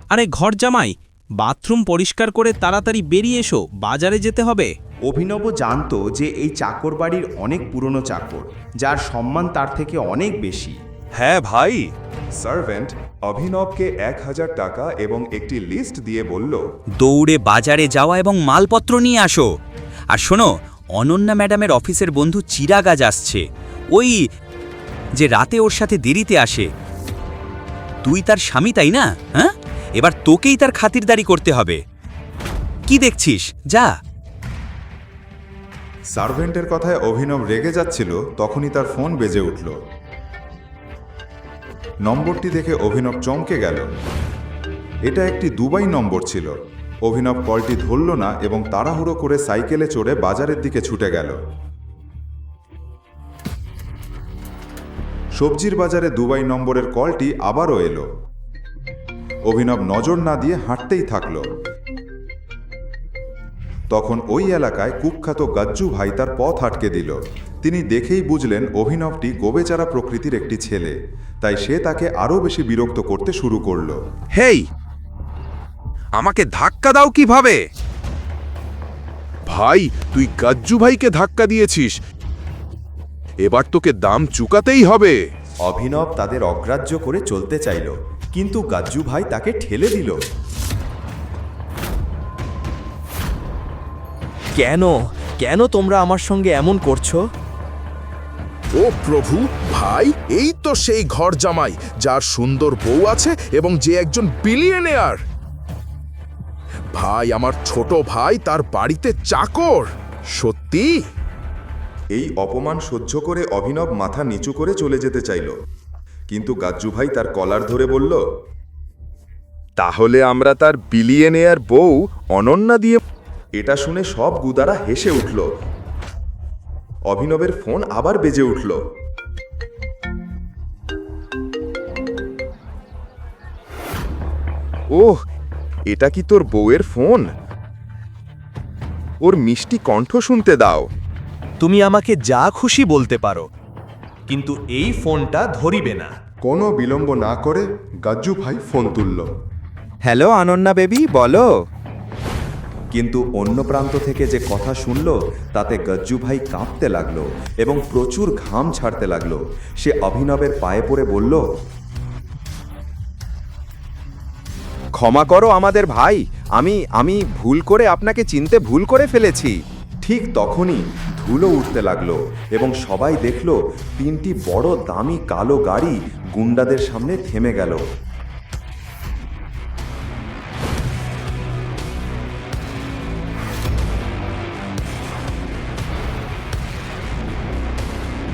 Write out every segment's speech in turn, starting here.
আরে ঘর জামাই, বাথরুম পরিষ্কার করে তাড়াতাড়ি বেরিয়ে এসো, বাজারে যেতে হবে। অভিনব জানতো যে এই চাকর বাড়ির অনেক পুরনো চাকর, যার সম্মান তার থেকে অনেক বেশি। হ্যাঁ ভাই। সার্ভেন্ট অভিনবকে 1000 টাকা এবং একটি লিস্ট দিয়ে বলল, দৌড়ে বাজারে যাওয়া এবং মালপত্র নিয়ে আসো। আর শোনো, অনন্যা ম্যাডামের অফিসের বন্ধু চিরাগ আজ আসছে, ওই যে রাতে ওর সাথে দেরিতে আসে। তুই তার স্বামী, তাই না? হ্যাঁ, এবার তোকেই তার খাতিরদারি করতে হবে। কি দেখছিস, যা। সার্ভেন্টের কথায় অভিনব রেগে যাচ্ছিল, তখনই তার ফোন বেজে উঠল। নম্বরটি দেখে অভিনব চমকে গেল। এটা একটি দুবাই নম্বর ছিল। অভিনব কলটি ধরল না এবং তাড়াহুড়ো করে সাইকেলে চড়ে বাজারের দিকে ছুটে গেল। সবজির বাজারে দুবাই নম্বরের কলটি আবারও এলো। অভিনব নজর না দিয়ে হাঁটতেই থাকল। তখন ওই এলাকায় কুখ্যাত গাজ্জু ভাই তার পথ আটকে দিল। তিনি দেখেই বুঝলেন অভিনবটি গোবেচারা প্রকৃতির একটি ছেলে, তাই সে তাকে আরও বেশি বিরক্ত করতে শুরু করল। হেই, আমাকে ধাক্কা দাও কিভাবে? ভাই, তুই গাজ্জু ভাইকে ধাক্কা দিয়েছিস, এবার তোকে দাম চুকাতেই হবে। অভিনব তাদের অগ্রাহ্য করে চলতে চাইল, কিন্তু গাজ্জু ভাই তাকে ঠেলে দিল। কেন কেন তোমরা আমার সঙ্গে এমন করছো? ও প্রভু, ভাই এই তো সেই ঘর জামাই যার সুন্দর বউ আছে এবং যে একজন বিলিয়নিয়ার। ভাই, আমার ছোট ভাই তার বাড়িতে চাকর। সত্যি? এই অপমান সহ্য করে অভিনব মাথা নিচু করে চলে যেতে চাইল, কিন্তু গাজ্জু ভাই তার কলার ধরে বলল, তাহলে আমরা তার বিলিয়নিয়ার বউ অনন্যা দিয়ে। এটা শুনে সব গুদারা হেসে উঠল। অভিনবের ফোন আবার বেজে উঠল। ওহ, এটা কি তোর বউয়ের ফোন? ওর মিষ্টি কণ্ঠ শুনতে দাও। তুমি আমাকে যা খুশি বলতে পারো, কিন্তু এই ফোনটা ধরিবে না। কোনো বিলম্ব না করে গাজ্জু ভাই ফোন তুলল। হ্যালো অনন্যা বেবি, বলো। কিন্তু অন্য প্রান্ত থেকে যে কথা শুনল তাতে গজ্জু ভাই কাঁপতে লাগলো এবং প্রচুর ঘাম ছাড়তে লাগলো। সে অভিনবের পায়ে পড়ে বলল, ক্ষমা করো আমাদের ভাই, আমি ভুল করে আপনাকে চিনতে ভুল করে ফেলেছি। ঠিক তখনই ধুলো উঠতে লাগলো এবং সবাই দেখল 3টি বড় দামি কালো গাড়ি গুন্ডাদের সামনে থেমে গেল।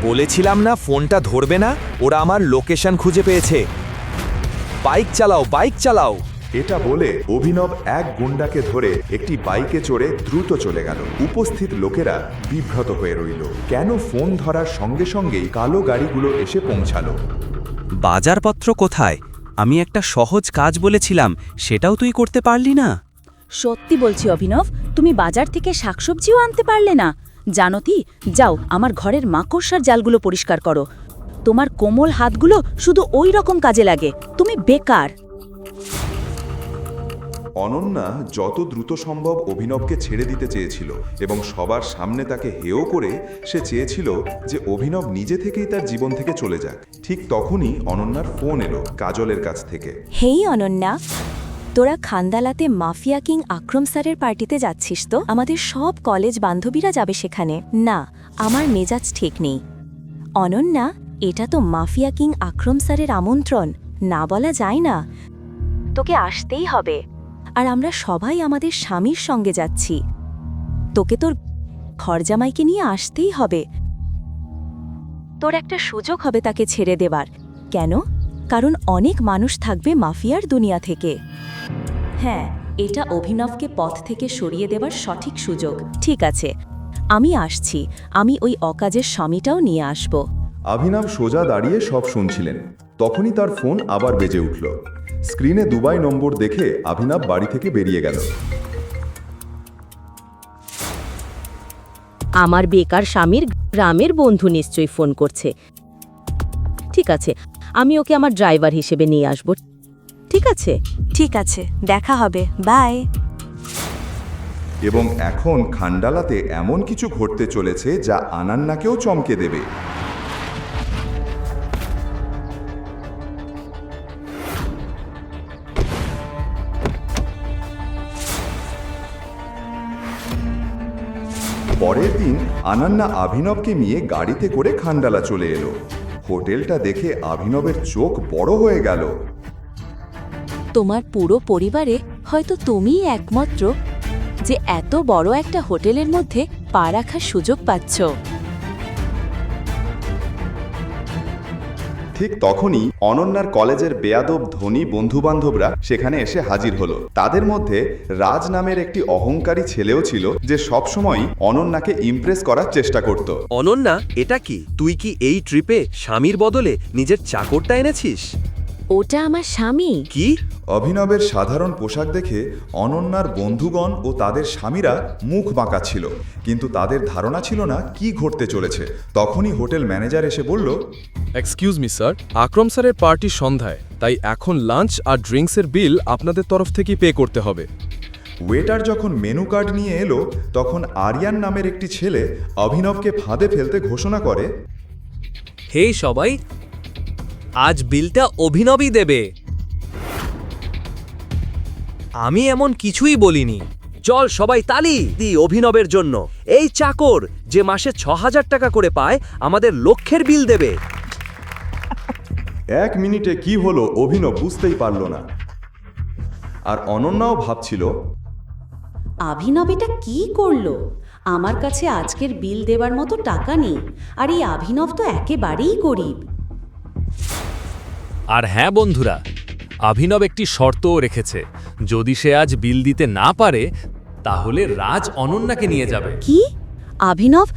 বলেছিলাম না ফোনটা ধরবে না? ওরা আমার লোকেশন খুঁজে পেয়েছে। বাইক চালাও, বাইক চালাও। এটা বলে অভিনব এক গুন্ডাকে ধরে একটি বাইকে চড়ে দ্রুত চলে গেল। উপস্থিত লোকেরা বিভ্রত হয়ে রইল। কেন ফোন ধরার সঙ্গে সঙ্গেই কালো গাড়িগুলো এসে পৌঁছালো? বাজারপত্র কোথায়? আমি একটা সহজ কাজ বলেছিলাম, সেটাও তুই করতে পারলি না। সত্যি বলছি অভিনব, তুমি বাজার থেকে শাকসবজিও আনতে পারলে না। জানো কি, যাও আমার ঘরের মাকড়সার জালগুলো পরিষ্কার করো। তোমার কোমল হাতগুলো শুধু ওই রকম কাজে লাগে। তুমি বেকার। অনন্যা যত দ্রুত সম্ভব অভিনবকে ছেড়ে দিতে চেয়েছিল এবং সবার সামনে তাকে হেয় করে সে চেয়েছিল যে অভিনব নিজে থেকেই তার জীবন থেকে চলে যাক। ঠিক তখনই অনন্যার ফোন এলো কাজলের কাছ থেকে। হেই অনন্যা, তোরা খান্দালাতে মাফিয়া কিং আক্রম স্যারের পার্টিতে যাচ্ছিস তো? আমাদের সব কলেজ বান্ধবীরা যাবে সেখানে। না, আমার মেজাজ ঠিক নেই। অনন্যা, এটা তো মাফিয়া কিং আক্রম স্যারের আমন্ত্রণ, না বলা যায় না। তোকে আসতেই হবে। আর আমরা সবাই আমাদের স্বামীর সঙ্গে যাচ্ছি। তোকে তোর ঘরজামাইকে নিয়ে আসতেই হবে। তোর একটা সুযোগ হবে তাকে ছেড়ে দেবার। কেন? কারণ অনেক মানুষ থাকবে মাফিয়ার দুনিয়া থেকে। হ্যাঁ, এটা অভিনবকে পথ থেকে সরিয়ে দেবার সঠিক সুযোগ। ঠিক আছে, আমি আসছি। আমি ওই অকাজের স্বামীটাও নিয়ে আসব। অভিনব সোজা দাঁড়িয়ে সব শুনছিলেন। তখনই তার ফোন আবার বেজে উঠল। স্ক্রিনে দুবাই নম্বর দেখে অভিনব বাড়ি থেকে বেরিয়ে গেল। আমার বেকার স্বামীর গ্রামের বন্ধু নিশ্চয়ই ফোন করছে। ঠিক আছে, আমি ওকে আমার ড্রাইভার হিসেবে নিয়ে আসব। ঠিক আছে? ঠিক আছে, দেখা হবে, বাই। এবং এখন খান্ডালাতে এমন কিছু ঘটতে চলেছে যা আনান্নাকেও চমকে দেবে। পরের দিন আনান্না অভিনবকে নিয়ে গাড়িতে করে খান্ডালা চলে এলো। হোটেলটা দেখে অভিনবের চোখ বড় হয়ে গেল। তোমার পুরো পরিবারে হয়তো তুমিই একমাত্র যে এত বড় একটা হোটেলের মধ্যে পা রাখার সুযোগ পাচ্ছ। ঠিক তখনই অনন্যার কলেজের বেয়াদব ধনী বন্ধুবান্ধবরা সেখানে এসে হাজির হলো। তাদের মধ্যে রাজ নামের একটি অহংকারী ছেলেও ছিল, যে সবসময় অনন্যাকে ইমপ্রেস করার চেষ্টা করত। অনন্যা, এটা কি? তুই কি এই ট্রিপে স্বামীর বদলে নিজের চাকরটা এনেছিস? ওটা আমার স্বামী। কি? অভিনবের সাধারণ পোশাক দেখে অনন্যার বন্ধুগণ ও তাদের স্বামীরা মুখ বাঁকাচ্ছিল, কিন্তু তাদের ধারণা ছিল না কি ঘটতে চলেছে। তখনই হোটেল ম্যানেজার এসে বলল, এক্সকিউজ মি স্যার, আকরম স্যারের পার্টি সন্ধ্যায়, তাই এখন লাঞ্চ আর ড্রিঙ্কসের বিল আপনাদের তরফ থেকেই পে করতে হবে। ওয়েটার যখন মেনু কার্ড নিয়ে এলো, তখন আরিয়ান নামের একটি ছেলে অভিনবকে ফাঁদে ফেলতে ঘোষণা করে, হে সবাই, আজ বিলটা অভিনবই দেবে। আমি এমন কিছুই বলিনি। চল সবাই তালি দিই অভিনবের জন্য। এই চাকর যে মাসে ৬,০০০ টাকা করে পায়, আমাদের লক্ষের বিল দেবে। 1 মিনিটে কি হলো অভিনব বুঝতেই পারল না। আর অনন্যাও ভাবছিল, অভিনব এটা কি করলো? আমার কাছে আজকের বিল দেওয়ার মতো টাকা নেই, আর এই অভিনব তো একেবারেই গরিব। আর হ্যাঁ বন্ধুরা, অভিনব একটি শর্তও রেখেছে। যদি সে আজ বিল দিতে না পারে, তাহলে রাজ অনন্যাকে নিয়ে যাবে। কি? অভিনব,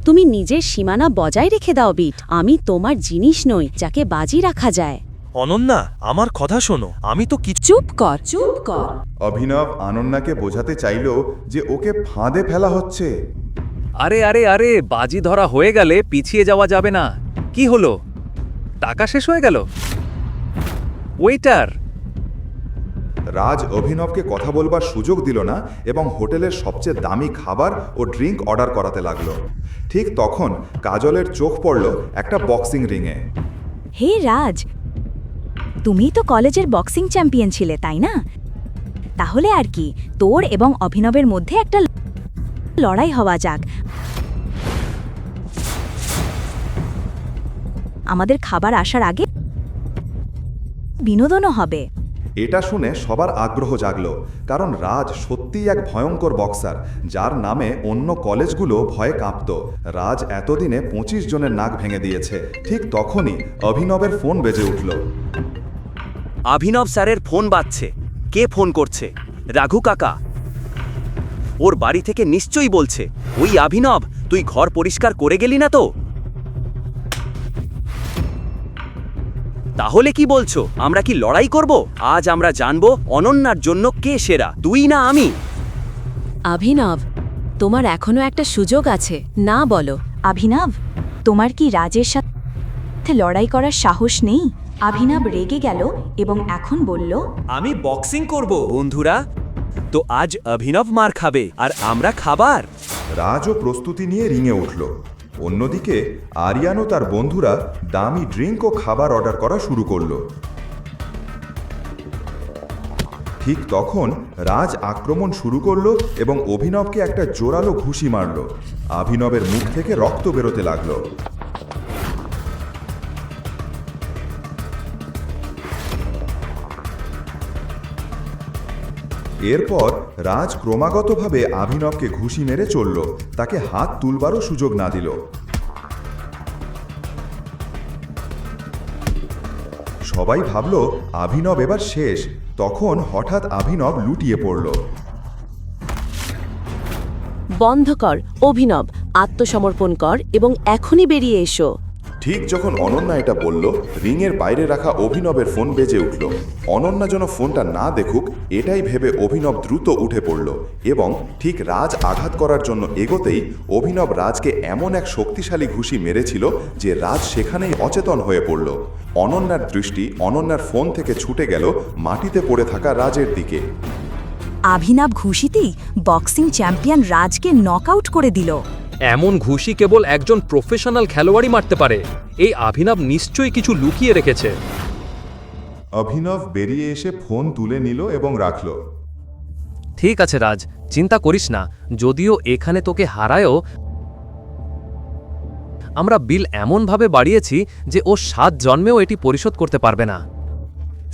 তুমি নিজের সীমানা বজায় রেখে দাও বিট। আমি তোমার জিনিস নই যাকে বাজি রাখা যায়। অনন্যা, আমার কথা শোনো, আমি তো কিছু। চুপ কর, চুপ কর। অভিনব অনন্যাকে বোঝাতে চাইল যে ওকে ফাঁদে ফেলা হচ্ছে। আরে আরে আরে, বাজি ধরা হয়ে গেলে পিছিয়ে যাওয়া যাবে না। কি হলো? টাকা শেষ হয়ে গেল? ওয়েটার! রাজ অভিনবকে কথা বলবার সুযোগ দিল না এবং হোটেলের সবচেয়ে দামি খাবার ও ড্রিঙ্ক অর্ডার করাতে লাগলো। ঠিক তখন কাজলের চোখ পড়ল একটা বক্সিং রিংয়ে। হে রাজ, তুমি তো কলেজের বক্সিং চ্যাম্পিয়ন ছিলে, তাই না? তাহলে আর কি, তোর এবং অভিনবের মধ্যে একটা লড়াই হওয়া যাক। আমাদের খাবার আসার আগে বিনোদনও হবে। এটা শুনে সবার আগ্রহ জাগলো, কারণ রাজ সত্যিই এক ভয়ঙ্কর বক্সার, যার নামে অন্য কলেজগুলো ভয়ে কাঁপত। রাজ এতদিনে 25 জনের নাক ভেঙে দিয়েছে। ঠিক তখনই অভিনবের ফোন বেজে উঠল। অভিনব স্যারের ফোন বাজছে। কে ফোন করছে? রাঘু কাকা। ওর বাড়ি থেকে নিশ্চয়ই বলছে, ওই অভিনব, তুই ঘর পরিষ্কার করে গেলি না তো? তাহলে কি বলছো? আমরা কি লড়াই করব? আজ আমরা জানবো অনন্যার জন্য কে সেরা, তুই না আমি। অভিনব, তোমার এখনো একটা সুযোগ আছে, না বলো? অভিনব, তোমার কি রাজের সাথে লড়াই করার সাহস নেই? অভিনব রেগে গেল এবং এখন বলল, আমি বক্সিং করব। বন্ধুরা, তো আজ অভিনব মার খাবে আর আমরা খাবার। রাজও প্রস্তুতি নিয়ে রিংয়ে উঠল। অন্যদিকে আরিয়ান ও তার বন্ধুরা দামি ড্রিঙ্ক ও খাবার অর্ডার করা শুরু করলো। ঠিক তখন রাজ আক্রমণ শুরু করলো এবং অভিনবকে একটা জোরালো ঘুষি মারল। অভিনবের মুখ থেকে রক্ত বেরোতে লাগলো। এরপর রাজ ক্রমাগতভাবে অভিনবকে ঘুষি মেরে চলল, তাকে হাত তুলবারও সুযোগ না দিল। সবাই ভাবল অভিনব এবার শেষ। তখন হঠাৎ অভিনব লুটিয়ে পড়ল। বন্ধ কর অভিনব, আত্মসমর্পণ কর এবং এখনই বেরিয়ে এসো। ঠিক যখন অনন্যা এটা বলল, রিংয়ের বাইরে রাখা অভিনবের ফোন বেজে উঠল। অনন্যা যেন ফোনটা না দেখুক এটাই ভেবে অভিনব দ্রুত উঠে পড়ল এবং ঠিক রাজ আঘাত করার জন্য এগোতেই অভিনব রাজকে এমন এক শক্তিশালী ঘুষি মেরেছিল যে রাজ সেখানেই অচেতন হয়ে পড়ল। অনন্যার দৃষ্টি অনন্যার ফোন থেকে ছুটে গেল মাটিতে পড়ে থাকা রাজের দিকে। অভিনব ঘুষিতেই বক্সিং চ্যাম্পিয়ন রাজকে নকআউট করে দিল। এমন ঘুষি কেবল একজন প্রফেশনাল খেলোয়াড়ই মারতে পারে। এই অভিনব নিশ্চয়ই কিছু লুকিয়ে রেখেছে। অভিনব বেরিয়ে এসে ফোন তুলে নিল এবং রাখল। ঠিক আছে রাজ, চিন্তা করিস না। যদিও এখানে তোকে হারায়ও, আমরা বিল এমনভাবে বাড়িয়েছি যে ও 7 জন্মেও এটি পরিশোধ করতে পারবে না।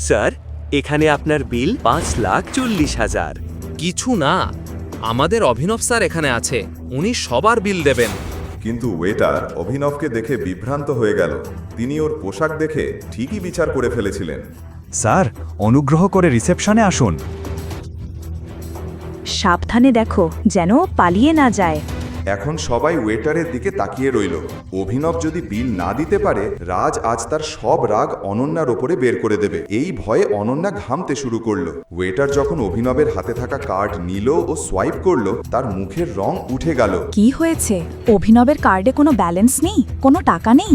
স্যার, এখানে আপনার বিল 5,40,000। কিছু না, আমাদের অভিনব স্যার এখানে আছে, উনি সবার বিল দেবেন। কিন্তু ওয়েটার অভিনবকে দেখে বিভ্রান্ত হয়ে গেল। তিনি ওর পোশাক দেখে ঠিকই বিচার করে ফেলেছিলেন। স্যার, অনুগ্রহ করে রিসেপশনে আসুন। সাবধানে দেখো যেন পালিয়ে না যায়। এখন সবাই ওয়েটারের দিকে তাকিয়ে রইল। অভিনব যদি বিল না দিতে পারে, রাজ আজ তার সব রাগ অনন্যার ওপরে বের করে দেবে। এই ভয়ে অনন্যা ঘামতে শুরু করলো। ওয়েটার যখন অভিনবের হাতে থাকা কার্ড নিল ও সোয়াইপ করলো, তার মুখের রং উঠে গেল। কি হয়েছে? অভিনবের কার্ডে কোনো ব্যালেন্স নেই, কোনো টাকা নেই?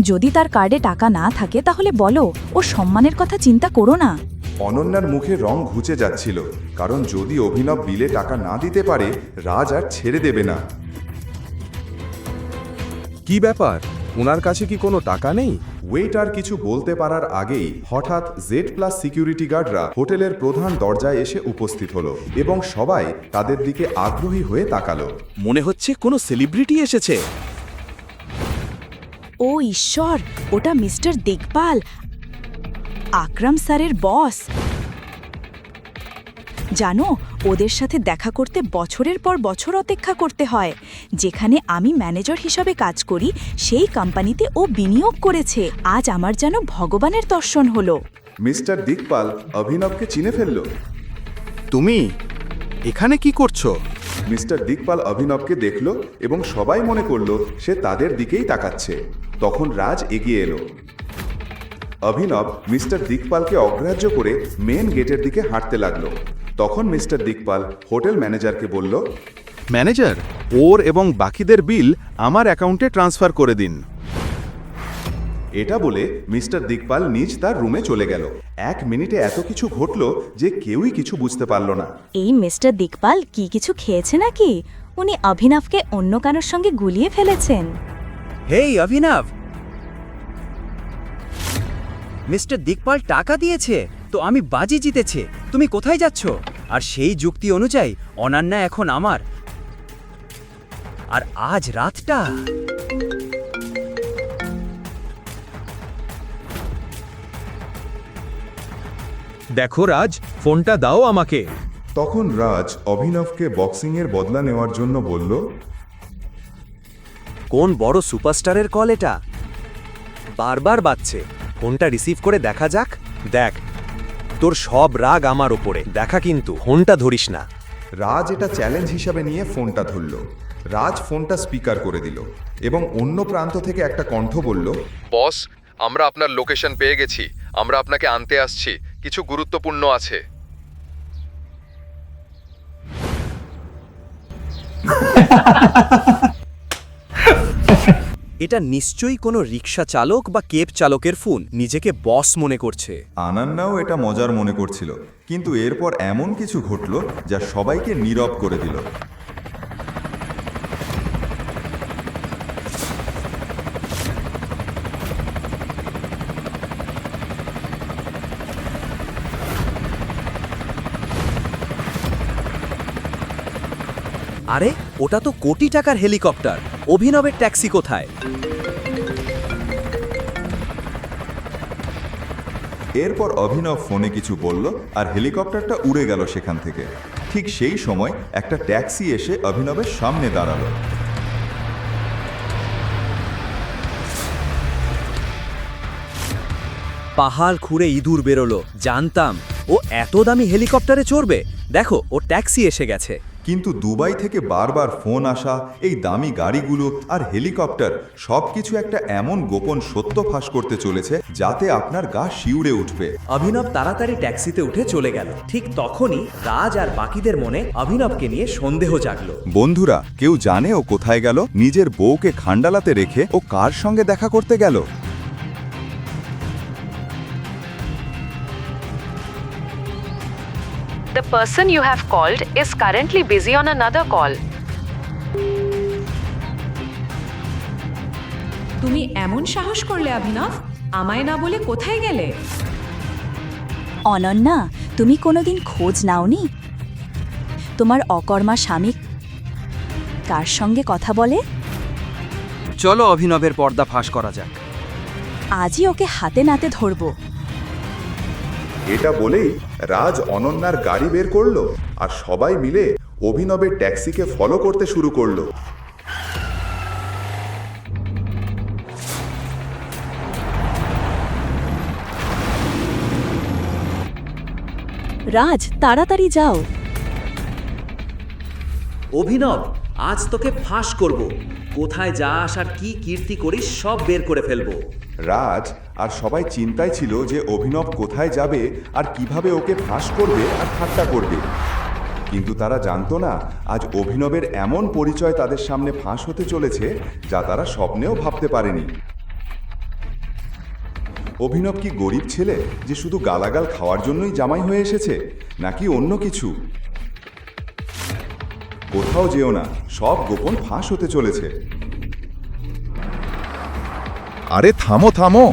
যদি তার কার্ডে টাকা না থাকে তাহলে বলো, ও সম্মানের কথা চিন্তা করো না। অনন্যার মুখে রং ঘুচে যাচ্ছিল, কারণ যদি অভিনব বিলে টাকা না দিতে পারে, রাজ আর ছেড়ে দেবে না। কি ব্যাপার, ওনার কাছে কি কোনো টাকা নেই? ওয়েটার কিছু বলতে পারার আগেই হঠাৎ জেড প্লাস সিকিউরিটি গার্ডরা হোটেলের প্রধান দরজায় এসে উপস্থিত হলো এবং সবাই তাদের দিকে আগ্রহী হয়ে তাকালো। মনে হচ্ছে কোনো সেলিব্রিটি এসেছে। ও ঈশ্বর, ওটা মিস্টার দেখভাল, আকরাম স্যারের বস। জানো, ওদের সাথে দেখা করতে বছরের পর বছর অপেক্ষা করতে হয়। যেখানে আমি ম্যানেজার হিসাবে কাজ করি সেই কোম্পানিতে ও বিনিয়োগ করেছে। আজ আমার যেন ভগবানের দর্শন হলো। মিস্টার দিকপাল অভিনবকে চিনে ফেলল। তুমি এখানে কি করছো? মিস্টার দিকপাল অভিনবকে দেখল এবং সবাই মনে করল সে তাদের দিকেই তাকাচ্ছে। তখন রাজ এগিয়ে এলো। অভিনব মিস্টার দিকপালকে অগ্রাহ্য করে মেন গেটের দিকে হাঁটতে লাগলো। তখন মিস্টার দিকপাল হোটেল ম্যানেজারকে বলল, ম্যানেজার, ওর এবং বাকিদের বিল আমার অ্যাকাউন্টে ট্রান্সফার করে দিন। এটা বলে মিস্টার দিকপাল নিজ তার রুমে চলে গেল। 1 মিনিটে এত কিছু ঘটল যে কেউই কিছু বুঝতে পারল না। এই মিস্টার দিকপাল কি কিছু খেয়েছে নাকি? উনি অভিনবকে অন্য কারোর সঙ্গে গুলিয়ে ফেলেছেন। হেই অভিনব, মিস্টার দিকপাল টাকা দিয়েছে তো আমি বাজি জিতেছে। তুমি কোথায় যাচ্ছ? আর সেই যুক্তি অনুযায়ী অনন্যা এখন আমার। আর আজ রাতটা দেখো রাজ, ফোনটা দাও আমাকে। তখন রাজ অভিনবকে বক্সিংয়ের বদলা নেওয়ার জন্য বলল, কোন বড় সুপারস্টারের কল এটা? বারবার বাজছে। ফোনটা রিসিভ করে দেখা যাক। দেখ, তোর সব রাগ আমার ওপরে। দেখা কিন্তু ফোনটা ধরিস না। রাজ এটা চ্যালেঞ্জ হিসাবে নিয়ে ফোনটা ধরল। রাজ ফোনটা স্পিকার করে দিল এবং অন্য প্রান্ত থেকে একটা কণ্ঠ বলল, বস, আমরা আপনার লোকেশন পেয়ে গেছি। আমরা আপনাকে আনতে আসছি। কিছু গুরুত্বপূর্ণ আছে। এটা নিশ্চয়ই কোনো রিক্সা চালক বা কেব চালকের ফোন। নিজেকে বস মনে করছে। আনান্নাও এটা মজার মনে করছিল, কিন্তু এরপর এমন কিছু ঘটল যা সবাইকে নীরব করে দিল। আরে, ওটা তো কোটি টাকার হেলিকপ্টার। অভিনবের ট্যাক্সি কোথায়? এরপর অভিনব ফোনে কিছু বলল আর হেলিকপ্টারটা উড়ে গেল সেখান থেকে। ঠিক সেই সময় একটা ট্যাক্সি এসে অভিনবের সামনে দাঁড়ালো। পাহাড় খুঁড়ে ইঁদুর বেরোলো। জানতাম ও এত দামি হেলিকপ্টারে চড়বে। দেখো, ও ট্যাক্সি এসে গেছে। কিন্তু দুবাই থেকে বারবার ফোন আসা, এই দামি গাড়িগুলো আর হেলিকপ্টার সবকিছু একটা এমন গোপন সত্য ফাঁস করতে চলেছে যাতে আপনার গা শিউরে উঠবে। অভিনব তাড়াতাড়ি ট্যাক্সিতে উঠে চলে গেল। ঠিক তখনই রাজ আর বাকিদের মনে অভিনবকে নিয়ে সন্দেহ জাগলো। বন্ধুরা, কেউ জানে ও কোথায় গেল? নিজের বউকে খান্ডালাতে রেখে ও কার সঙ্গে দেখা করতে গেল? The person you have called is currently busy on another call. তুমি এমন সাহস করলে অভিনব, আমায় না বলে কোথায় গেলে? অনন্যা, তুমি কোনোদিন খোঁজ নাওনি তোমার অকর্মা স্বামী কার সঙ্গে কথা বলে? চলো অভিনবের পর্দা ফাঁস করা যাক। আজই ওকে হাতে নাতে ধরব। এটা বলেই রাজ অনন্যার গাড়ি বের করলো আর সবাই মিলে অভিনবের ট্যাক্সিকে ফলো করতে শুরু করলো। রাজ, তাড়াতাড়ি যাও। অভিনব, আজ তোকে ফাঁস করব। কোথায় যাস আর কি কীর্তি করিস সব বের করে ফেলবো। রাজ আর সবাই চিন্তায় ছিল যে অভিনব কোথায় যাবে আর কিভাবে ওকে ফাঁস করবে আর ঠাট্টা করবে। কিন্তু তারা জানতো না আজ অভিনবের এমন পরিচয় তাদের সামনে ফাঁস হতে চলেছে যা তারা স্বপ্নেও ভাবতে পারেনি। অভিনব কি গরিব ছেলে যে শুধু গালাগাল খাওয়ার জন্যই জামাই হয়ে এসেছে, নাকি অন্য কিছু? কোথাও যেও না, সব গোপন ফাঁস হতে চলেছে। আরে থামো থামো!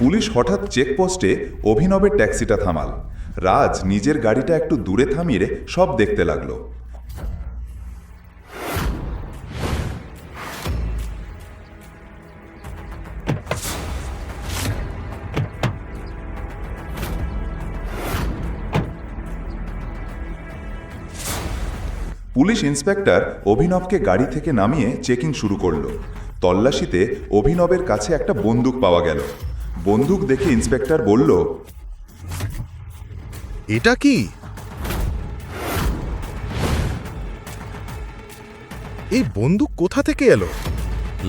পুলিশ হঠাৎ চেকপোস্টে অভিনবের ট্যাক্সিটা থামাল। রাজ নিজের গাড়িটা একটু দূরে থামিয়ে সব দেখতে লাগলো। পুলিশ ইন্সপেক্টর অভিনবকে গাড়ি থেকে নামিয়ে চেকিং শুরু করলো। তল্লাশিতে অভিনবের কাছে একটা বন্দুক পাওয়া গেল। বন্দুক দেখে ইন্সপেক্টর বলল, এটা কি? এই বন্দুক কোথা থেকে এলো?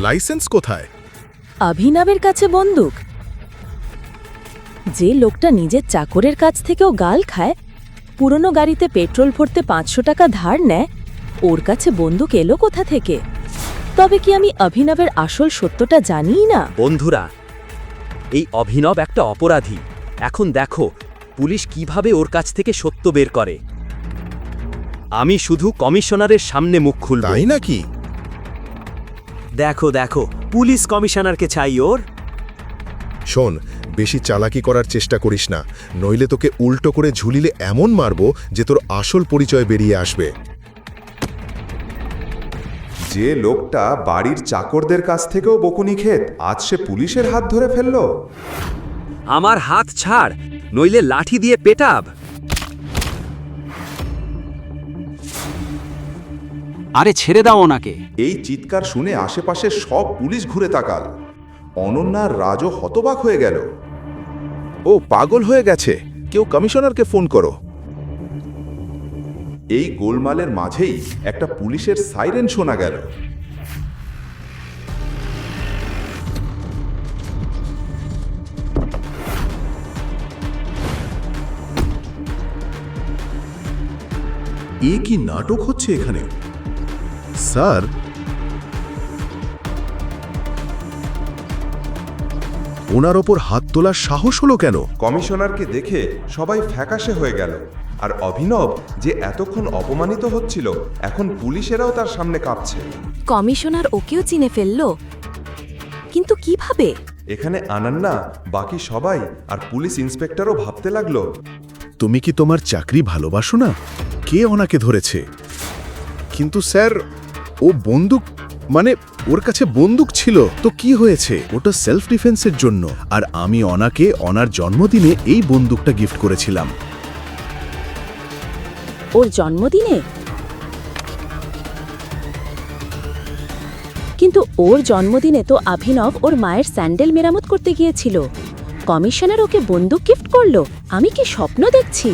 লাইসেন্স কোথায়? অভিনবের কাছে বন্দুক? যে লোকটা নিজের চাকরের কাছ থেকেও গাল খায়, পুরনো গাড়িতে পেট্রোল ভরতে 500 টাকা ধার নেয়, ওর কাছে বন্দুক এলো কোথা থেকে? তবে কি আমি অভিনবের আসল সত্যটা জানিই না? বন্ধুরা, এই অভিনব একটা অপরাধী। এখন দেখো পুলিশ কিভাবে ওর কাছ থেকে সত্য বের করে। আমি শুধু কমিশনারের সামনে মুখ খুলব। তাই নাকি? দেখো দেখো, পুলিশ কমিশনারকে চাই ওর। শোন, বেশি চালাকি করার চেষ্টা করিস না, নইলে তোকে উল্টো করে ঝুলিলে এমন মারবো যে তোর আসল পরিচয় বেরিয়ে আসবে। যে লোকটা বাড়ির চাকরদের কাছ থেকেও বকুনি খেত, আজ সে পুলিশের হাত ধরে ফেলল। আমার হাত ছাড়, নইলে লাঠি দিয়ে পেটাব। আরে ছেড়ে দাও ওনাকে। এই চিৎকার শুনে আশেপাশে সব পুলিশ ঘুরে তাকাল। অনন্যার রাজও হতবাক হয়ে গেল। ও পাগল হয়ে গেছে, কেউ কমিশনারকে ফোন করো। এই গোলমালের মাঝেই একটা পুলিশের সাইরেন শোনা গেল। এ কি নাটক হচ্ছে এখানে? স্যার, ওনার ওপর হাত তোলার সাহস হলো কেন? কমিশনারকে দেখে সবাই ফ্যাকাশে হয়ে গেল। আর অভিনব যে এতক্ষণ অপমানিত হচ্ছিল, এখন পুলিশেরাও তার সামনে কাঁপছে। কমিশনার ওকেও চিনে ফেলল, কিন্তু কিভাবে? এখানে আনান্না, বাকি সবাই আর পুলিশ ইন্সপেক্টরও ভাবতে লাগলো, তুমি কি তোমার চাকরি ভালোবাসো না? কে ওনাকে ধরেছে? কিন্তু স্যার, ও বন্দুক, মানে ওর কাছে বন্দুক ছিল তো কি হয়েছে? ওটা সেলফ ডিফেন্সের জন্য। আর আমি ওনাকে ওনার জন্মদিনে এই বন্দুকটা গিফট করেছিলাম। ওর জন্মদিনে? কিন্তু ওর জন্মদিনে তো অভিনব ওর মায়ের স্যান্ডেল মেরামত করতে গিয়েছিল। কমিশনার ওকে বন্দুক গিফট করলো? আমি কি স্বপ্ন দেখছি?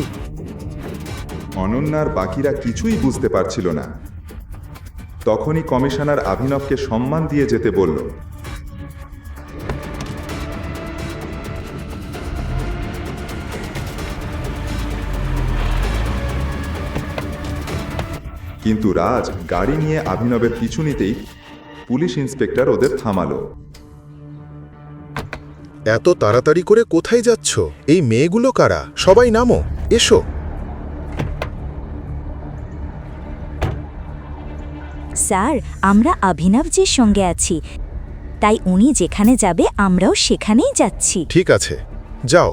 অনন্যার বাকিরা কিছুই বুঝতে পারছিল না। তখনই কমিশনার অভিনবকে সম্মান দিয়ে যেতে বলল। কিন্তু রাজ গাড়ি নিয়ে অভিনবের পিছু নিতেই পুলিশ ইন্সপেক্টর ওদের থামালো। এত তাড়াতাড়ি করে কোথায় যাচ্ছ? এই মেয়েগুলো কারা? সবাই নামো, এসো। স্যার, আমরা অভিনবজির সঙ্গে আছি, তাই উনি যেখানে যাবে আমরাও সেখানেই যাচ্ছি। ঠিক আছে, যাও।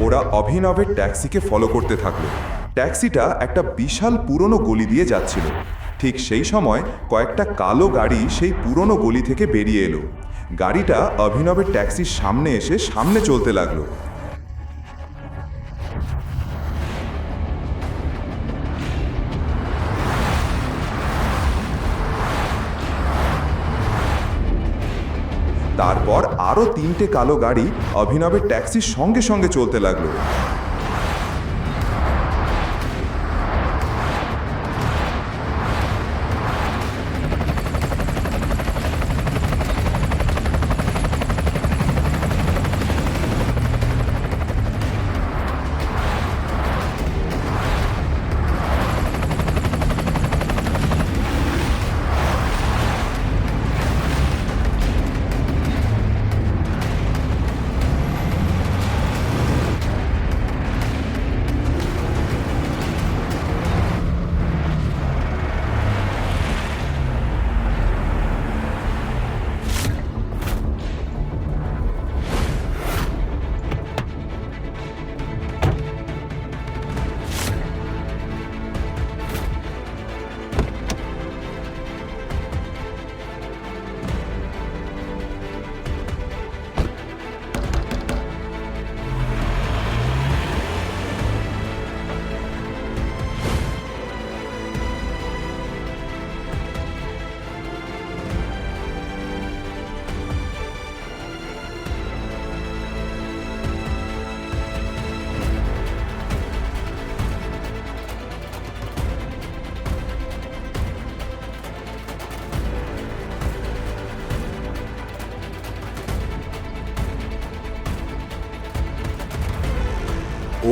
ওরা অভিনবের ট্যাক্সিকে ফলো করতে থাকলো। ট্যাক্সিটা একটা বিশাল পুরনো গলি দিয়ে যাচ্ছিল। ঠিক সেই সময় কয়েকটা কালো গাড়ি সেই পুরনো গলি থেকে বেরিয়ে এলো। গাড়িটা অভিনবের ট্যাক্সির সামনে এসে সামনে চলতে লাগলো। তারপর আরও 3টে কালো গাড়ি অভিনবের ট্যাক্সির সঙ্গে সঙ্গে চলতে লাগলো।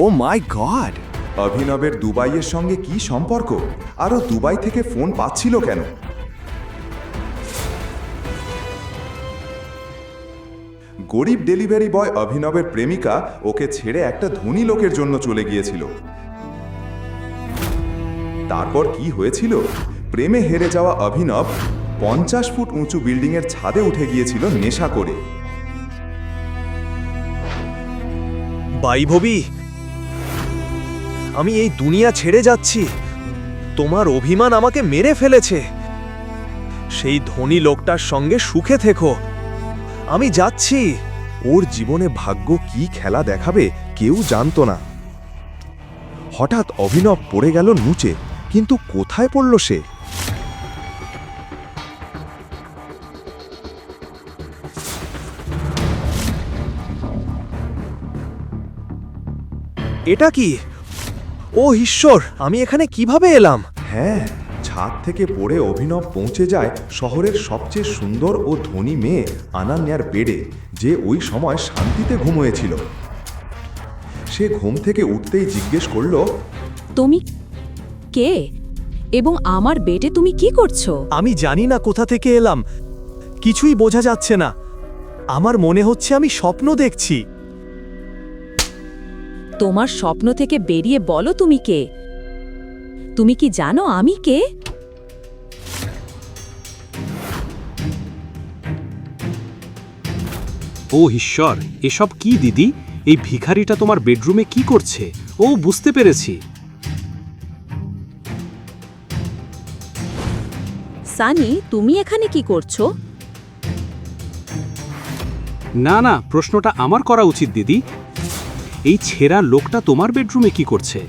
ও মাই গড! অভিনবের দুবাইয়ের সঙ্গে কি সম্পর্ক? আরও দুবাই থেকে ফোন পাচ্ছিল কেন? গরিব ডেলিভারি বয় অভিনবের প্রেমিকা ওকে ছেড়ে একটা ধনী লোকের জন্য চলে গিয়েছিল। তারপর কি হয়েছিল? প্রেমে হেরে যাওয়া অভিনব 50 ফুট উঁচু বিল্ডিংয়ের ছাদে উঠে গিয়েছিল নেশা করে। বৈভবী, আমি এই দুনিয়া ছেড়ে যাচ্ছি। তোমার অভিমান আমাকে মেরে ফেলেছে। সেই ধনী লোকটার সঙ্গে সুখে থেকো। আমি যাচ্ছি। ওর জীবনে ভাগ্য কি খেলা দেখাবে কেউ জানতো না। হঠাৎ অভিনব পড়ে গেল নুচে, কিন্তু কোথায় পড়ল সে? এটা কি? ও ঈশ্বর, আমি এখানে কিভাবে এলাম? হ্যাঁ, ছাদ থেকে পড়ে অভিনব পৌঁছে যায় শহরের সবচেয়ে সুন্দর ও ধনী মেয়ে অনন্যার বেডে, যে ওই সময় শান্তিতে ঘুমিয়েছিল। সে ঘুম থেকে উঠতেই জিজ্ঞেস করল, তুমি কে এবং আমার বেডে তুমি কি করছো? আমি জানি না কোথা থেকে এলাম। কিছুই বোঝা যাচ্ছে না। আমার মনে হচ্ছে আমি স্বপ্ন দেখছি। তোমার স্বপ্ন থেকে বেরিয়ে বলো তুমি কে? তুমি কি জানো আমি কে? ও ঈশ্বর, এসব কি দিদি? এই ভিখারিটা তোমার বেডরুমে কি করছে? ও, বুঝতে পেরেছি। সানি, তুমি এখানে কি করছো? না না, প্রশ্নটা আমার করা উচিত দিদি। এই ছেঁড়া লোকটা তোমার বেডরুমে কি করছে?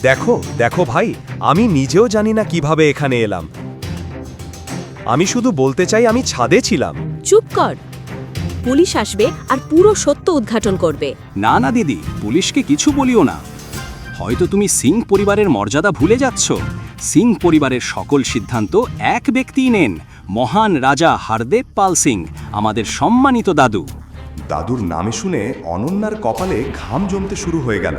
দেখো দেখো ভাই, আমি নিজেও জানি না কিভাবে এখানে এলাম। আমি শুধু বলতে চাই আমি ছাদে ছিলাম। চুপ কর। পুলিশ আসবে আর পুরো সত্য উদ্ঘাটন করবে। না না দিদি, পুলিশকে কিছু বলিও না। হয়তো তুমি সিং পরিবারের মর্যাদা ভুলে যাচ্ছ। সিং পরিবারের সকল সিদ্ধান্ত এক ব্যক্তিই নেন, মহান রাজা হারদেব পাল সিং, আমাদের সম্মানিত দাদু। দাদুর নামে শুনে অনন্যার কপালে ঘাম জমতে শুরু হয়ে গেল।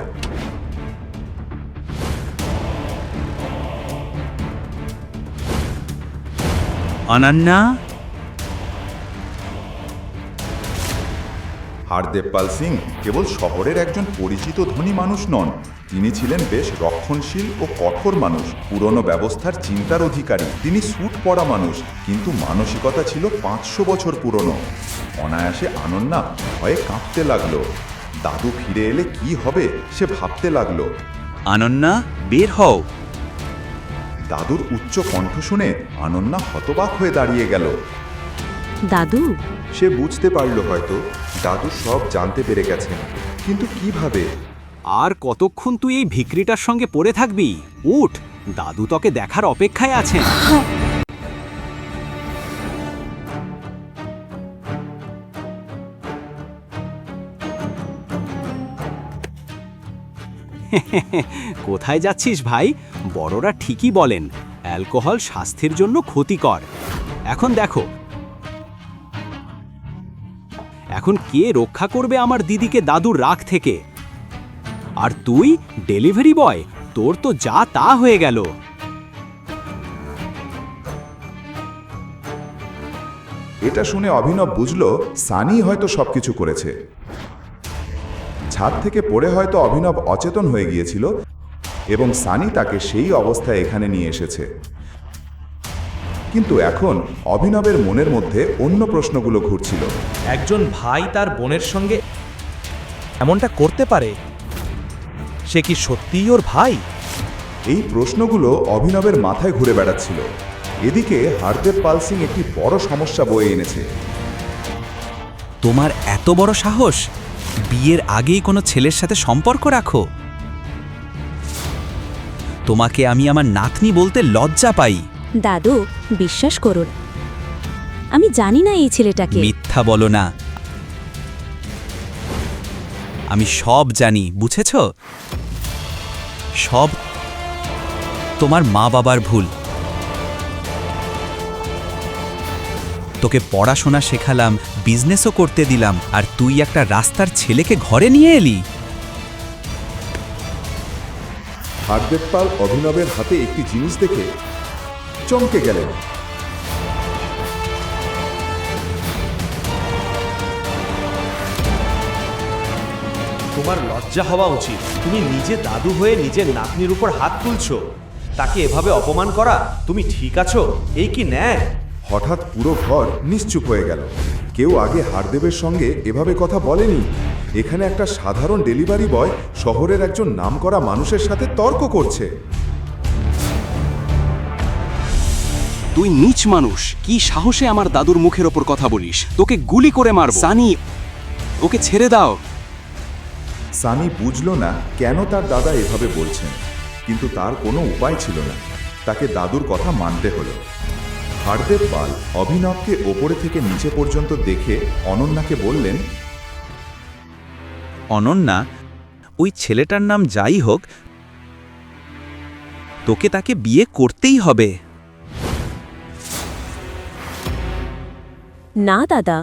অনন্যা, হারদেব পাল সিং কেবল শহরের একজন পরিচিত ধনী মানুষ নন, তিনি ছিলেন বেশ রক্ষণশীল ও কঠোর মানুষ, পুরনো ব্যবস্থার চিন্তার অধিকারী। তিনি স্যুট পরা মানুষ, কিন্তু মানসিকতা ছিল 500 বছর পুরনো। অনায়াসে অনন্যা ভয়ে কাঁপতে লাগলো। দাদু ফিরে এলে কি হবে সে ভাবতে লাগলো। অনন্যা, বের হও। দাদুর উচ্চ কণ্ঠ শুনে অনন্যা হতবাক হয়ে দাঁড়িয়ে গেল। দাদু, সে বুঝতে পারল হয়তো দাদু সব জানতে পেরে গেছেন, কিন্তু কিভাবে? আর কতক্ষণ তুই এই ভিকরিটার সঙ্গে পড়ে থাকবি? উঠ, দাদু তোকে দেখার অপেক্ষায় আছেন। কোথায় যাচ্ছিস ভাই? বড়রা ঠিকই বলেন, অ্যালকোহল স্বাস্থ্যের জন্য ক্ষতিকর। এখন দেখো, এখন কে রক্ষা করবে আমার দিদিকে দাদুর রাগ থেকে? আর তুই ডেলিভারি বয়, তোর তো যা তা হয়ে গেল। এটা শুনে অভিনব বুঝল সানি হয়তো সবকিছু করেছে। ছাদ থেকে পড়ে হয়তো অভিনব অচেতন হয়ে গিয়েছিল এবং সানি তাকে সেই অবস্থায় এখানে নিয়ে এসেছে। কিন্তু এখন অভিনবের মনের মধ্যে অন্য প্রশ্নগুলো ঘুরছিল। একজন ভাই তার বোনের সঙ্গে এমনটা করতে পারে? সে কি সত্যিই ওর ভাই? এই প্রশ্নগুলো অভিনবের মাথায় ঘুরে বেড়াচ্ছিল। এদিকে হারদেব পাল সিং একটি বড় সমস্যা বয়ে এনেছে। তোমার এত বড় সাহস? বিয়ের আগেই কোনো ছেলের সাথে সম্পর্ক রাখো? তোমাকে আমি আমার নাতনি বলতে লজ্জা পাই। দাদু, বিশ্বাস করুন, আমি জানি না এই ছেলেটাকে। মিথ্যা বলো না, আমি সব জানি, বুঝেছ? সব তোমার মা বাবার ভুল। তোকে পড়াশোনা শেখালাম, বিজনেসও করতে দিলাম, আর তুই একটা রাস্তার ছেলেকে ঘরে নিয়ে এলি। হারদেব পাল অভিনবের হাতে একটি জিনিস দেখে চমকে গেলেন। তোমার লজ্জা হওয়া উচিত। তুমি নিজে দাদু হয়ে নিজের নাতনির উপর হাত তুলছো। তাকে এভাবে অপমান করা, তুমি ঠিক আছো? এই কি ন্যায়? হঠাৎ পুরো ঘর নিশ্চুপ হয়ে গেল। কেউ আগে হারদেবের সঙ্গে এভাবে কথা বলেনি। এখানে একটা সাধারণ ডেলিভারি বয় শহরের একজন নামকরা মানুষের সাথে তর্ক করছে। তুই নীচ মানুষ, কি সাহসে আমার দাদুর মুখের ওপর কথা বলিস? তোকে গুলি করে মারব। সানি, ওকে ছেড়ে দাও। সানি বুঝল না কেন তার দাদা এভাবে বলছেন, কিন্তু তার কোনো উপায় ছিল না। তাকে দাদুর কথা মানতে হলো। হারদেব পাল অভিনবকে ওপরে থেকে নিচে পর্যন্ত দেখে অনন্যাকে বললেন, অনন্যা, ওই ছেলেটার নাম যাই হোক, তোকে তাকে বিয়ে করতেই হবে। না দাদা,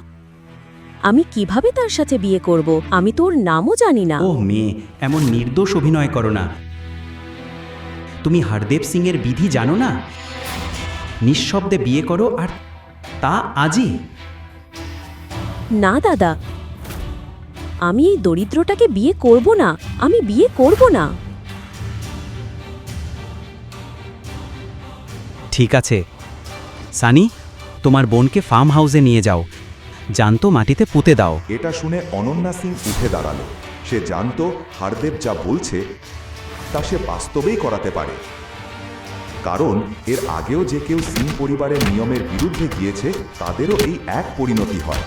আমি কিভাবে তার সাথে বিয়ে করব? আমি তোর নামও জানি না। ও মেয়ে, এমন নির্দোষ অভিনয় করো না। তুমি হারদেব সিং এর বিধি জানো না? নিঃশব্দে বিয়ে করো, আর তা আজই। না দাদা, আমি এই দরিদ্রটাকে বিয়ে করব না। আমি বিয়ে করব না। ঠিক আছে সানি, তোমার বোনকে ফার্ম হাউসে নিয়ে যাও, জানতো মাটিতে পুঁতে দাও। এটা শুনে অনন্যা সিং উঠে দাঁড়ালো। সে জানতো হারদেব যা বলছে তা সে বাস্তবেই করাতে পারে, কারণ এর আগেও যে কেউ সিং পরিবারের নিয়মের বিরুদ্ধে গিয়েছে তাদেরও এই এক পরিণতি হয়।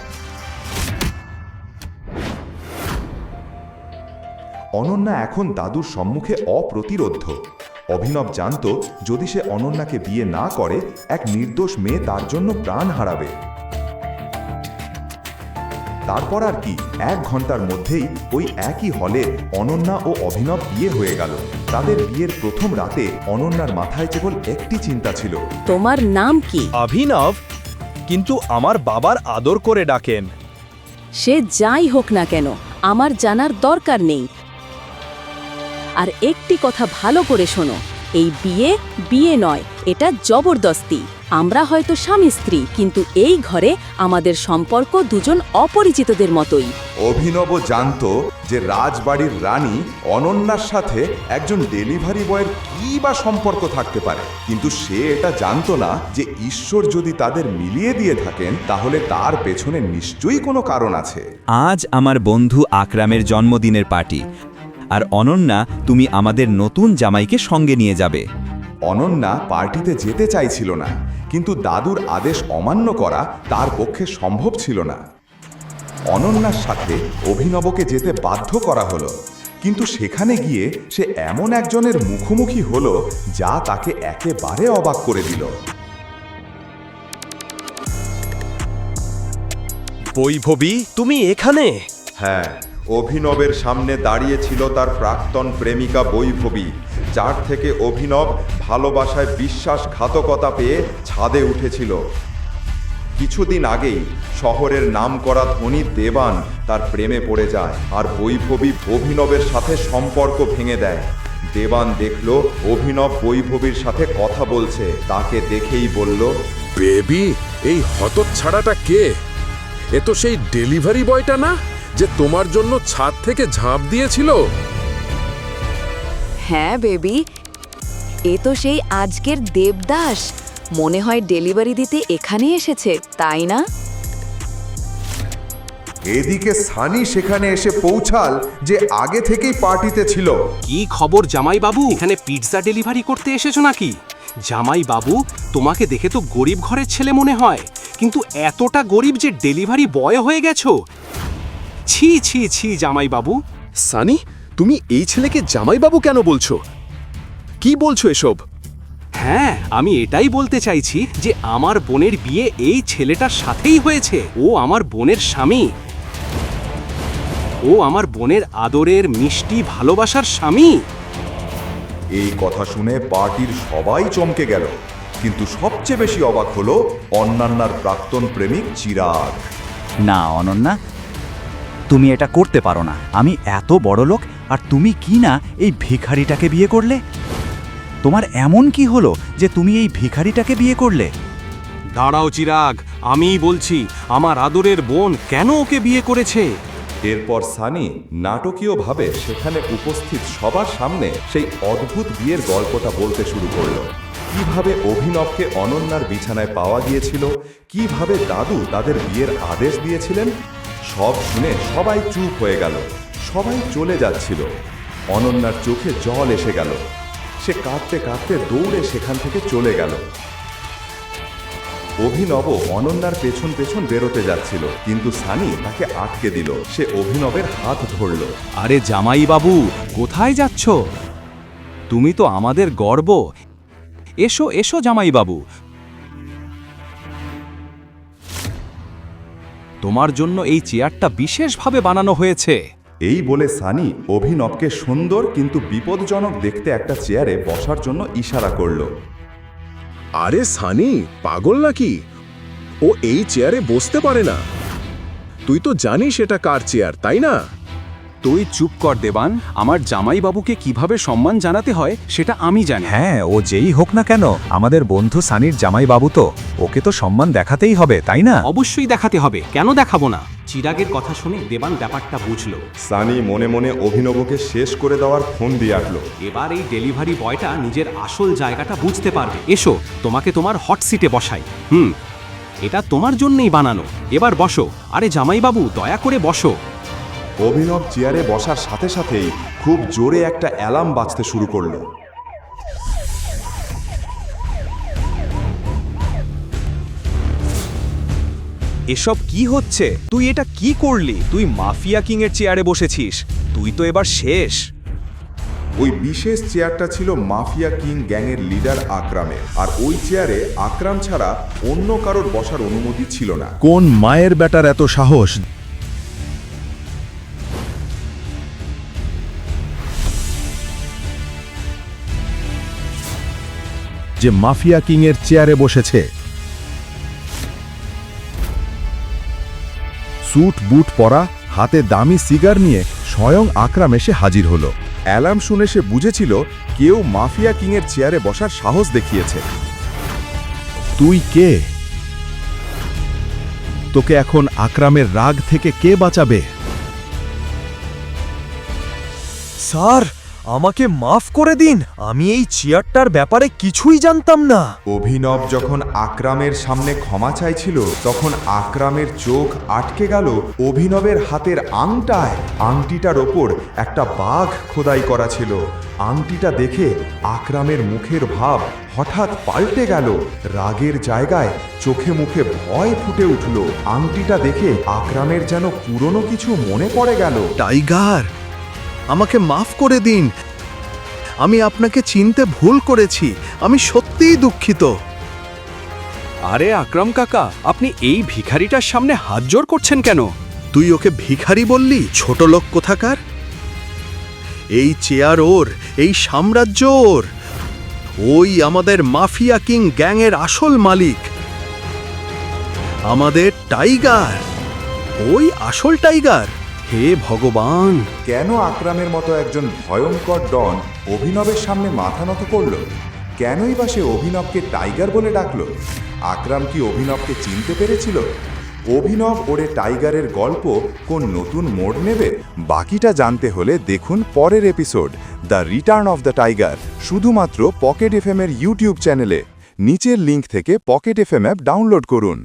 অনন্যা এখন দাদুর সম্মুখে অপ্রতিরোধ্য। অভিনব জানতো যদি সে অনন্যাকে বিয়ে না করে এক নির্দোষ মেয়ে তার জন্য প্রাণ হারাবে। তারপর আর কি, 1 ঘন্টার মধ্যেই ওই একই হলে অনন্যা ও অভিনব বিয়ে হয়ে গেল। তাদের বিয়ের প্রথম রাতে অনন্যার মাথায় কেবল একটি চিন্তা ছিল। তোমার নাম কি? অভিনব, কিন্তু আমার বাবার আদর করে ডাকেন। সে যাই হোক না কেন, আমার জানার দরকার নেই। আর একটি কথা ভালো করে শোনো, এই বিয়ে বিয়ে নয়, এটা জবরদস্তি। আমরা হয়তো স্বামী স্ত্রী, কিন্তু এই ঘরে আমাদের সম্পর্ক দুজন অপরিচিতদের মতোই। অভিনব জানতো যে রাজবাড়ির রানী অনন্যার সাথে একজন ডেলিভারি বয়ের কী বা সম্পর্ক থাকতে পারে, কিন্তু সে এটা জানতো না যে ঈশ্বর যদি তাদের মিলিয়ে দিয়ে থাকেন তাহলে তার পেছনে নিশ্চয়ই কোনো কারণ আছে। আজ আমার বন্ধু আকরামের জন্মদিনের পার্টি, আর অনন্যা তুমি আমাদের নতুন জামাইকে সঙ্গে নিয়ে যাবে। অনন্যা পার্টিতে যেতে চাইছিল না, কিন্তু দাদুর আদেশ অমান্য করা তার পক্ষে সম্ভব ছিল না। অনন্যার সাথে অভিনবকে যেতে বাধ্য করা হলো, কিন্তু সেখানে গিয়ে সে এমন একজনের মুখোমুখি হলো যা তাকে একেবারে অবাক করে দিল। বৈভবী, তুমি এখানে? হ্যাঁ, অভিনবের সামনে দাঁড়িয়ে ছিল তার প্রাক্তন প্রেমিকা বৈভবী, যার থেকে অভিনব ভালোবাসায় বিশ্বাসঘাতকতা পেয়ে ছাদে উঠেছিল। কিছুদিন আগেই শহরের নামকরা ধনী দেবান তার প্রেমে পড়ে যায়, আর বৈভবী অভিনবের সাথে সম্পর্ক ভেঙে দেয়। দেবান দেখল অভিনব বৈভবীর সাথে কথা বলছে, তাকে দেখেই বলল, বেবি, এই হতচ্ছাড়াটা কে? এ তো সেই ডেলিভারি বয়টা না, যে তোমার জন্য ছাদ থেকে ঝাঁপ দিয়েছিল? হ্যাঁ বেবি, এ তো সেই আজকের দেবদাস। মনে হয় ডেলিভারি দিতে এখানে এসেছে, তাই না? এদিকে সানি সেখানে এসে পৌঁছাল যে আগে থেকেই পার্টিতে ছিল। কি খবর জামাই বাবু, এখানে পিৎজা ডেলিভারি করতে এসেছো নাকি? জামাই বাবু, তোমাকে দেখে তো গরিব ঘরের ছেলে মনে হয়, কিন্তু এতটা গরিব যে ডেলিভারি বয় হয়ে গেছো। ছি ছি ছি জামাই বাবু। সানি, তুমি এই ছেলেকে জামাইবাবু কেন বলছো? কি বলছো এসব? হ্যাঁ, আমি এটাই বলতে চাইছি যে আমার বোনের বিয়ে এই ছেলেটার সাথেই হয়েছে। ও আমার বোনের স্বামী, ও আমার বোনের আদরের মিষ্টি ভালোবাসার স্বামী। এই কথা শুনে পার্টির সবাই চমকে গেল, কিন্তু সবচেয়ে বেশি অবাক হলো অন্যান্যার প্রাক্তন প্রেমিক চিরাগ। না অনন্যা, তুমি এটা করতে পারো না। আমি এত বড় লোক, আর তুমি কি না এই ভিখারিটাকে বিয়ে করলে? তোমার এমন কি হলো যে তুমি এই ভিখারিটাকে বিয়ে করলে? দাঁড়াও চিরাগ, আমিই বলছি আমার আদরের বোন কেন ওকে বিয়ে করেছে। এরপর সানি নাটকীয়ভাবে সেখানে উপস্থিত সবার সামনে সেই অদ্ভুত বিয়ের গল্পটা বলতে শুরু করলো। কিভাবে অভিনবকে অনন্যার বিছানায় পাওয়া গিয়েছিল, কিভাবে দাদু তাদের বিয়ের আদেশ দিয়েছিলেন। সব শুনে সবাই চুপ হয়ে গেল, সবাই চলে যাচ্ছিল। অনন্যার চোখে জল এসে গেল, সে কাঁদতে কাঁদতে দৌড়ে সেখান থেকে চলে গেল। অভিনব অনন্যার পেছন পেছন বেরোতে যাচ্ছিল, কিন্তু সানি তাকে আটকে দিল। সে অভিনবের হাত ধরল। আরে জামাই বাবু, কোথায় যাচ্ছ? তুমি তো আমাদের গর্ব। এসো এসো জামাই বাবু, তোমার জন্য এই চেয়ারটা বিশেষভাবে বানানো হয়েছে। এই বলে সানি অভিনবকে সুন্দর কিন্তু বিপজ্জনক দেখতে একটা চেয়ারে বসার জন্য ইশারা করল। আরে সানি, পাগল নাকি? ও এই চেয়ারে বসতে পারে না। তুই তো জানিস এটা কার চেয়ার, তাই না? তুই চুপ কর দেবান, আমার জামাই বাবুকে কিভাবে সম্মান জানাতে হয় সেটা আমি জানি। হ্যাঁ, ও যেই হোক না কেন আমাদের বন্ধু সানির জামাইবাবু, তো ওকে তো সম্মান দেখাতেই হবে, তাই না? অবশ্যই দেখাতে হবে, কেন দেখাবো না? চিরাগের কথা শুনে দেবান ব্যাপারটা বুঝলো। সানি মনে মনে অভিনবকে শেষ করে দেওয়ার ফোন দিয়ে আটলো। এবার এই ডেলিভারি বয়টা নিজের আসল জায়গাটা বুঝতে পারবে। এসো, তোমাকে তোমার হট সিটে বসাই। এটা তোমার জন্যই বানানো, এবার বসো। আরে জামাই বাবু, দয়া করে বসো। অভিনব চেয়ারে বসার সাথে সাথেই খুব জোরে একটা অ্যালার্ম বাজতে শুরু করলো। এসব কি হচ্ছে? তুই এটা কি করলি? তুই মাফিয়া কিং এর চেয়ারে বসেছিস, তুই তো এবার শেষ। ওই বিশেষ চেয়ারটা ছিল মাফিয়া কিং গ্যাংয়ের লিডার আকরামের, আর ওই চেয়ারে আকরাম ছাড়া অন্য কারোর বসার অনুমতি ছিল না। কোন মায়ের বেটার এত সাহস যে মাফিয়া কিং এর চেয়ারে বসেছে? স্যুট বুট পরা, হাতে দামি সিগার নিয়ে স্বয়ং আকরাম এসে হাজির হলো। অ্যালার্ম শুনে সে বুঝেছিল কেউ মাফিয়া কিং এর চেয়ারে বসার সাহস দেখিয়েছে। তুই কে? তোকে এখন আকরামের রাগ থেকে কে বাঁচাবে? স্যার, আমাকে মাফ করে দিন, আমি এই চেয়ারটার ব্যাপারে কিছুই জানতাম না। অভিনব যখন আকরামের সামনে ক্ষমা চাইছিল তখন আকরামের চোখ আটকে গেল অভিনবের হাতের আংটায়। আংটিটার ওপর একটা বাঘ খোদাই করা ছিল। আংটিটা দেখে আকরামের মুখের ভাব হঠাৎ পাল্টে গেল। রাগের জায়গায় চোখে মুখে ভয় ফুটে উঠল। আংটিটা দেখে আকরামের যেন পুরনো কিছু মনে পড়ে গেল। টাইগার, আমাকে মাফ করে দিন, আমি আপনাকে চিনতে ভুল করেছি, আমি সত্যিই দুঃখিত। আরে আকরাম কাকা, আপনি এই ভিখারিটার সামনে হাত জোড় করছেন কেন? তুই ওকে ভিখারি বললি? ছোট লোক কোথাকার! এই চেয়ার ওর, এই সাম্রাজ্য ওর। ওই আমাদের মাফিয়া কিং গ্যাংয়ের আসল মালিক, আমাদের টাইগার, ওই আসল টাইগার। হে ভগবান! কেন আকরামের মতো একজন ভয়ঙ্কর ডন অভিনবের সামনে মাথা নত করল? কেনই বা সে অভিনবকে টাইগার বলে ডাকল? আকরাম কি অভিনবকে চিনতে পেরেছিল? অভিনব ওরে টাইগারের গল্প কোন নতুন মোড় নেবে? বাকিটা জানতে হলে দেখুন পরের episode, the return of the tiger, শুধুমাত্র পকেট এফএম এর ইউটিউব চ্যানেলে। নিচের লিঙ্ক থেকে পকেট এফএম অ্যাপ ডাউনলোড করুন।